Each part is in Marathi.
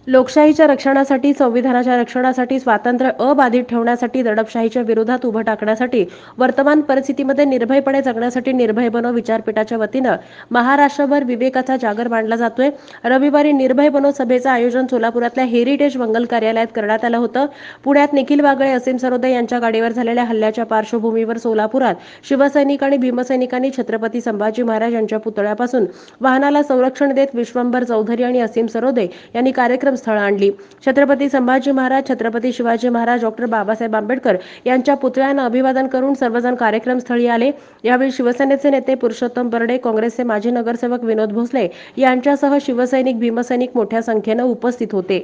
लोकशाहीच्या रक्षणासाठी, संविधानाच्या रक्षणासाठी, स्वातंत्र्य अबाधित ठेवण्यासाठी, दडपशाहीच्या विरोधात उभं टाकण्यासाठी, वर्तमान परिस्थितीमध्ये निर्भयपणे जगण्यासाठी निर्भय बनो विचारपीठाच्या वतीनं महाराष्ट्रभर विवेकाचा जागर मांडला जातोय। रविवारी निर्भय बनो सभेचं आयोजन सोलापुरातल्या हेरिटेज मंगल कार्यालयात करण्यात आलं होतं। पुण्यात निखिल वागळे, असीम सरोदे यांच्या गाडीवर झालेल्या हल्ल्याच्या पार्श्वभूमीवर सोलापुरात शिवसैनिक आणि भीमसैनिकांनी छत्रपती संभाजी महाराज यांच्या पुतळ्यापासून वाहनाला संरक्षण देत विश्वंभर चौधरी आणि असीम सरोदे यांनी कार्यक्रम स्थळ आणली। छत्रपती संभाजी महाराज, छत्रपती शिवाजी महाराज, डॉक्टर बाबासाहेब आंबेडकर यांच्या पुतळ्यांना अभिवादन करून सर्वजण कार्यक्रमस्थळी आले। यावेळी शिवसेनेचे नेते पुरुषोत्तम बर्डे, काँग्रेसचे माजी नगरसेवक विनोद भोसले यांच्यासह शिवसैनिक, भीमसैनिक मोठ्या संख्येने उपस्थित होते।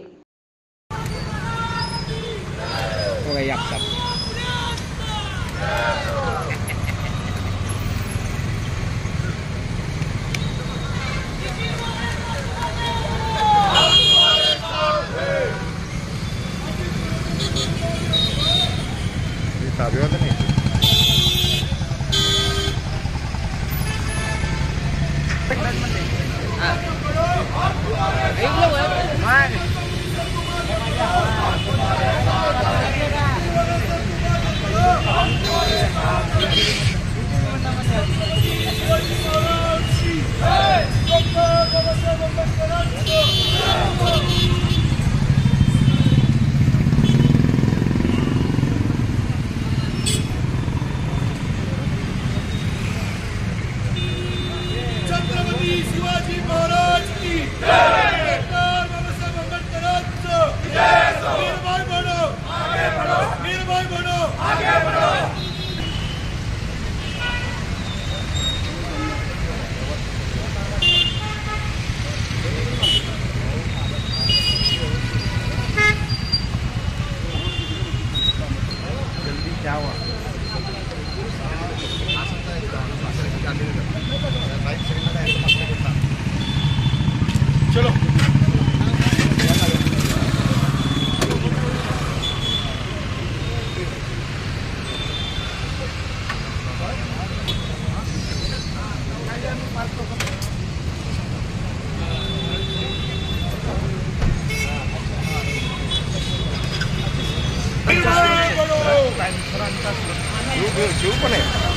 छत्रपती शिवाजी महाराज की जय। बाबासाहेब आंबेडकरांचं जय। निर्भय बनो, आगे बढ़ो, निर्भय बनो, आगे बढ़ो। जल्दी क्या हुआ? चलो जीव पण आहे।